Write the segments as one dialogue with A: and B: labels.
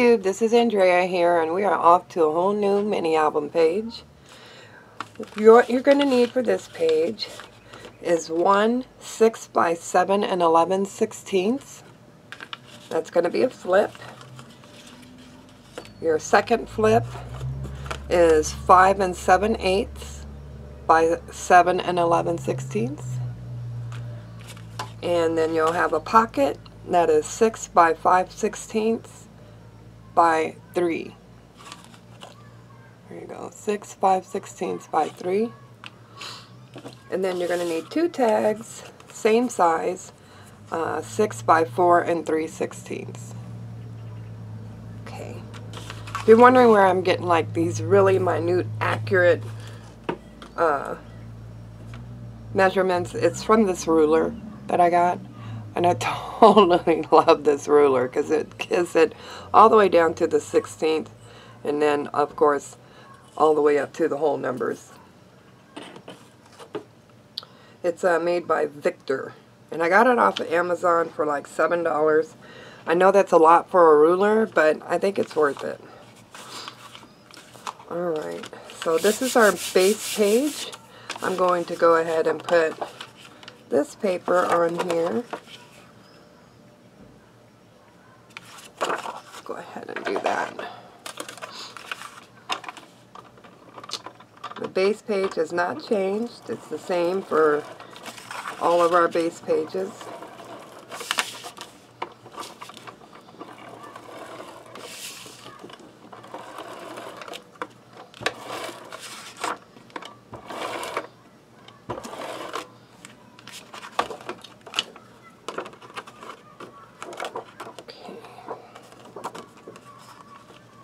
A: YouTube, this is Andrea here, and we are off to a whole new mini album page. What you're going to need for this page is one 6 by 7 and 11/16. That's going to be a flip. Your second flip is 5 7/8 by 7 11/16. And then you'll have a pocket that is 6 by 5/16 by 3. There you go, 6 5/16 by 3. And then you're going to need 2 tags, same size, 6 by 4 3/16. Okay. If you're wondering where I'm getting like these really minute, accurate measurements, it's from this ruler that I got. And I totally love this ruler because it gives it all the way down to the 16th, and then of course all the way up to the whole numbers. It's made by Victor, and I got it off of Amazon for like $7. I know that's a lot for a ruler, but I think it's worth it. Alright, so this is our base page. I'm going to go ahead and put this paper on here. Go ahead and do that. The base page has not changed. It's the same for all of our base pages.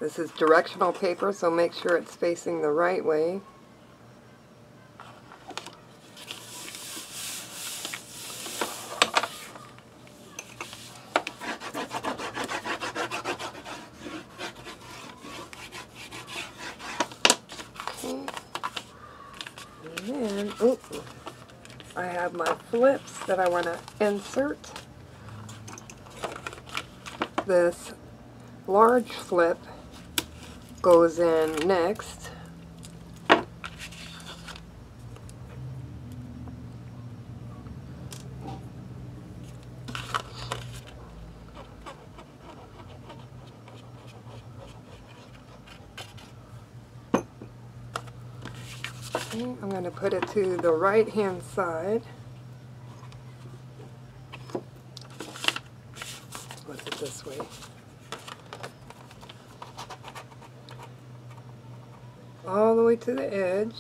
A: This is directional paper, so make sure it's facing the right way. Okay. And then, I have my flips that I want to insert. This large flip goes in next. Okay, I'm going to put it to the right hand side. Put it this way. All the way to the edge.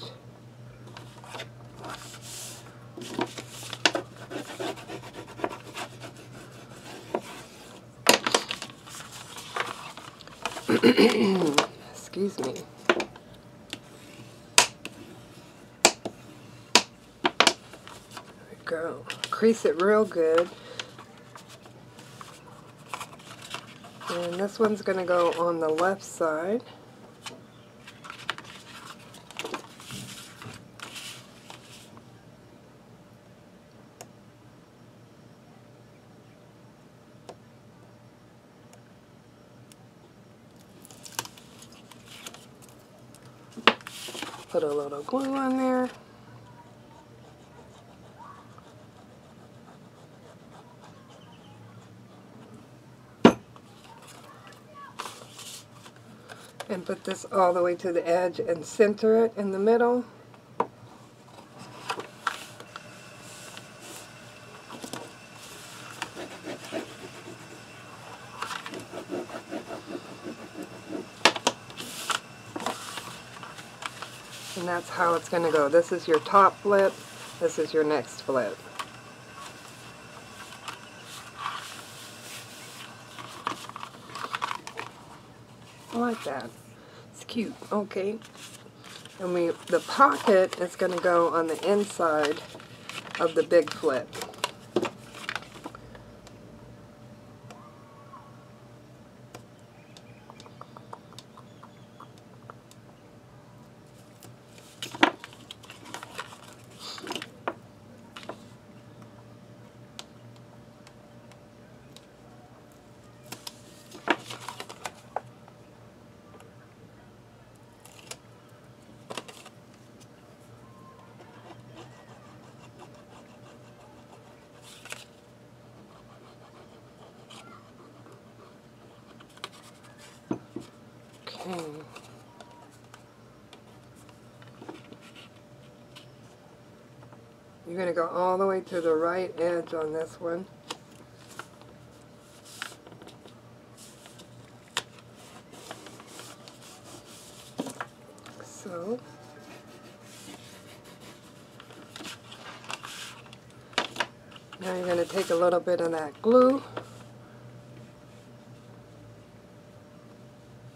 A: Excuse me. There we go. Crease it real good. And this one's going to go on the left side. Put a little glue on there. And put this all the way to the edge and center it in the middle. And that's how it's going to go. This is your top flip. This is your next flip. I like that. It's cute. Okay. And the pocket is going to go on the inside of the big flip. Okay. You're going to go all the way to the right edge on this one. So, now you're going to take a little bit of that glue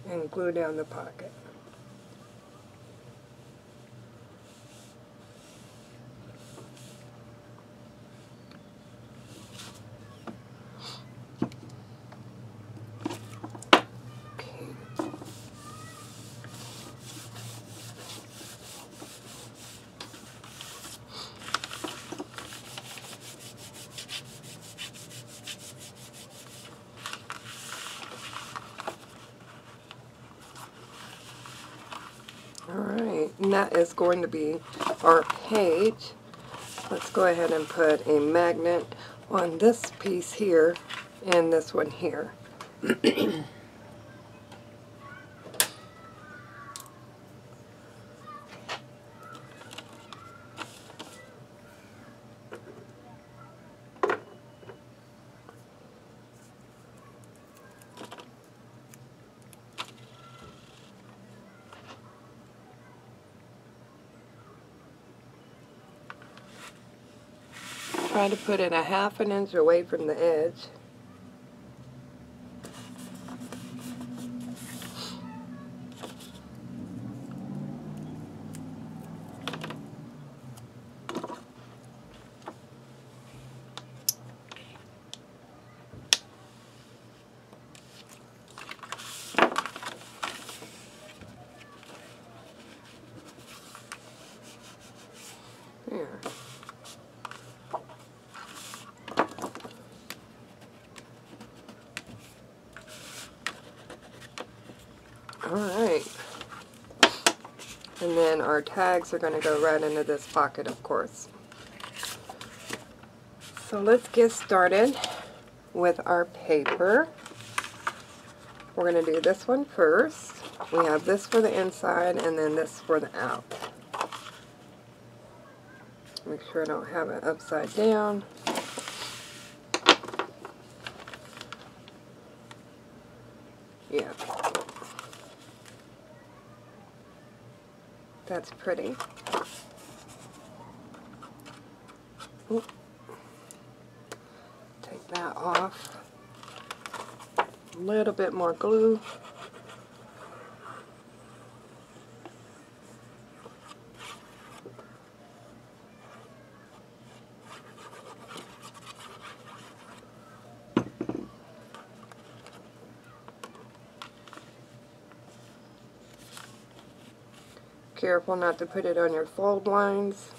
A: and glue down the pocket. Alright, and that is going to be our page. Let's go ahead and put a magnet on this piece here and this one here. Try to put it a ½ inch away from the edge. There. Alright. And then our tags are going to go right into this pocket, of course. So let's get started with our paper. We're going to do this one first. We have this for the inside and then this for the out. Make sure I don't have it upside down. Yeah. That's pretty. Oop. Take that off. A little bit more glue. Careful not to put it on your fold lines.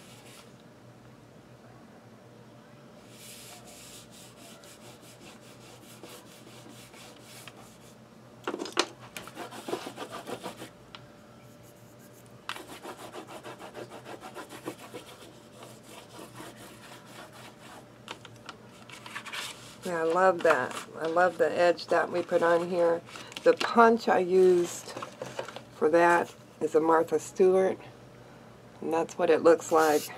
A: Yeah, I love that. I love the edge that we put on here. The punch I used for that is a Martha Stewart, and that's what it looks like.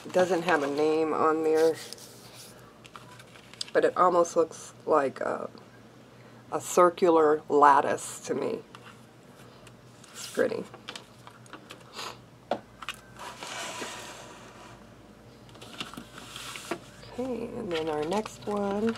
A: It doesn't have a name on there, but it almost looks like a circular lattice to me. It's pretty. Okay, and then our next one.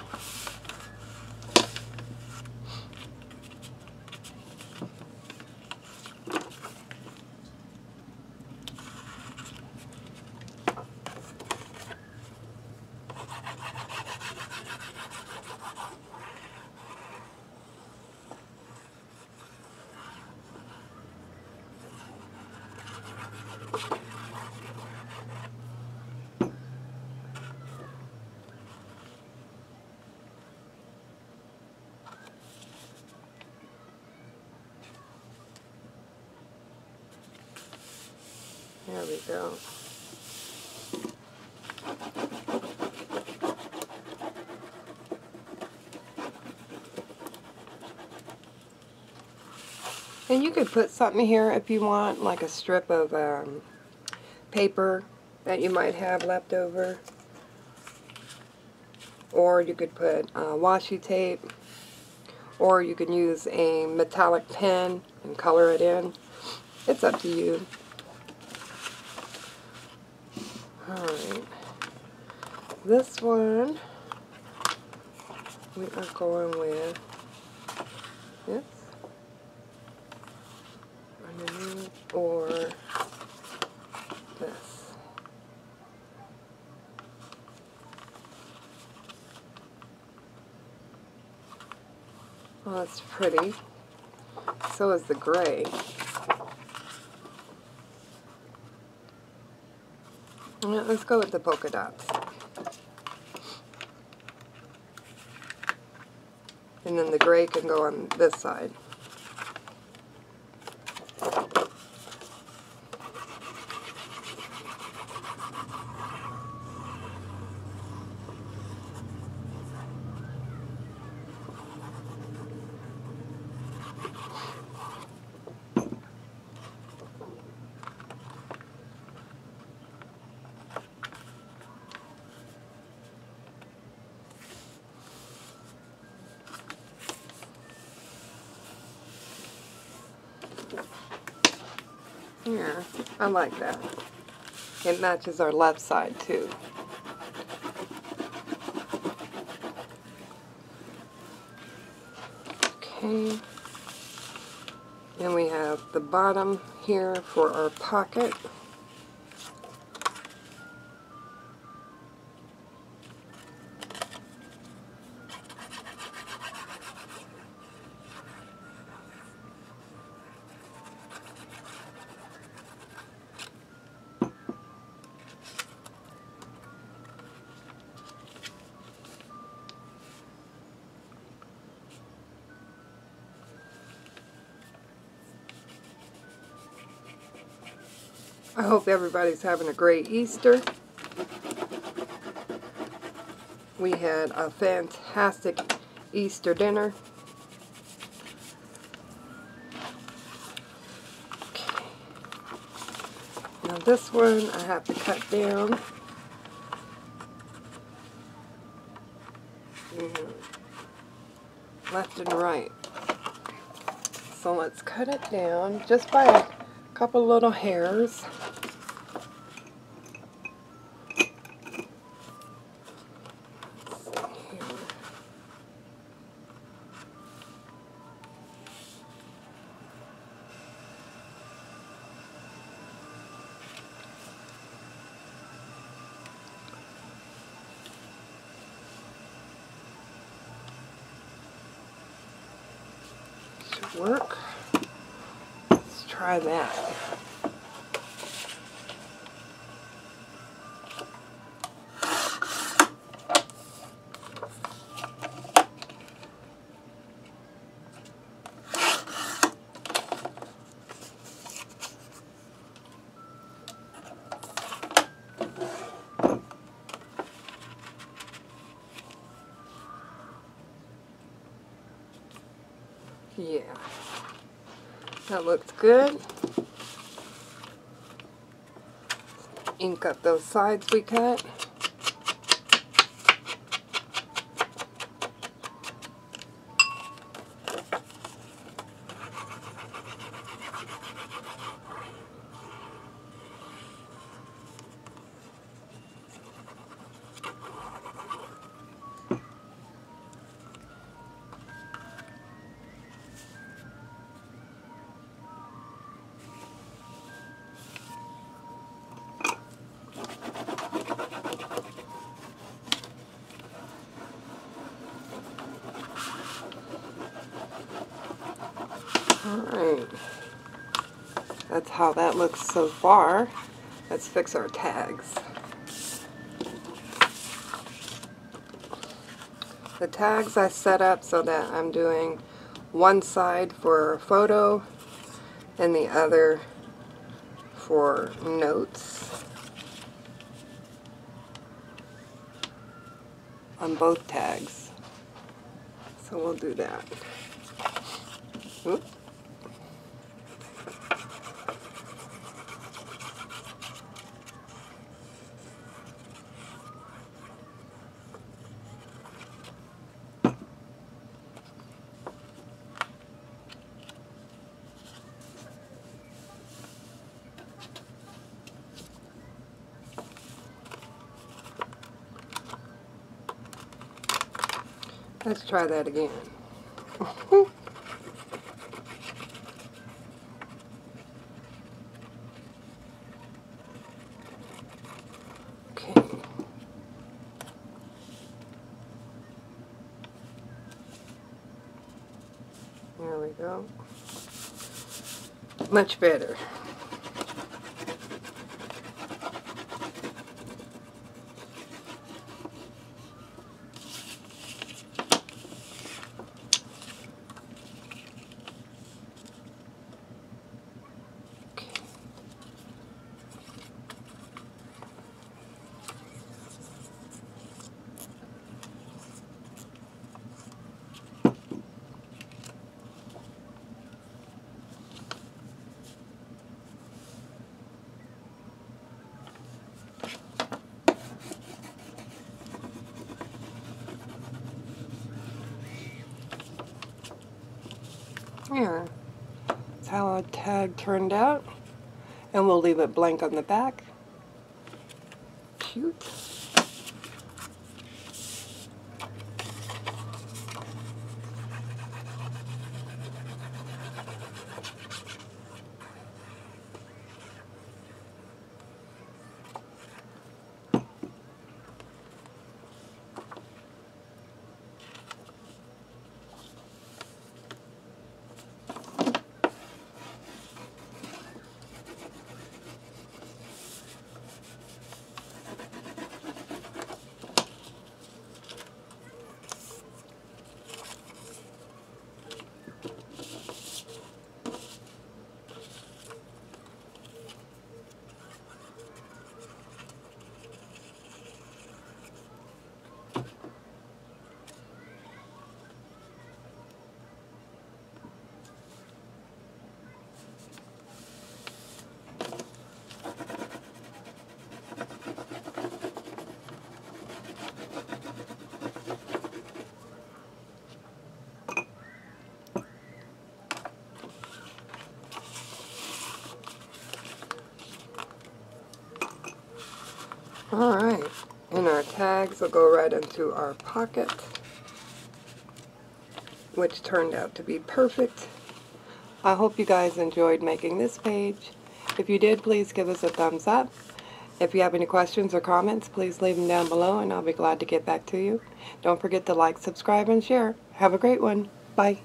A: There we go. And you could put something here if you want, like a strip of paper that you might have left over. Or you could put washi tape. Or you can use a metallic pen and color it in. It's up to you. Alright. This one, we are going with this. Underneath, or this. Well, that's pretty. So is the gray. Yeah, let's go with the polka dots. And then the gray can go on this side. Yeah, I like that. It matches our left side too. Okay. And we have the bottom here for our pocket. I hope everybody's having a great Easter. We had a fantastic Easter dinner. Okay. Now this one I have to cut down. Left and right. So let's cut it down just by a couple little hairs. Should work. Let's try that. Yeah, that looks good. Ink up those sides we cut. Alright, that's how that looks so far. Let's fix our tags. The tags I set up so that I'm doing one side for photo and the other for notes on both tags. So we'll do that. Oops. Let's try that again. Okay. There we go. Much better. Yeah, that's how our tag turned out. And we'll leave it blank on the back. Cute. Alright, and our tags will go right into our pocket, which turned out to be perfect. I hope you guys enjoyed making this page. If you did, please give us a thumbs up. If you have any questions or comments, please leave them down below and I'll be glad to get back to you. Don't forget to like, subscribe, and share. Have a great one. Bye.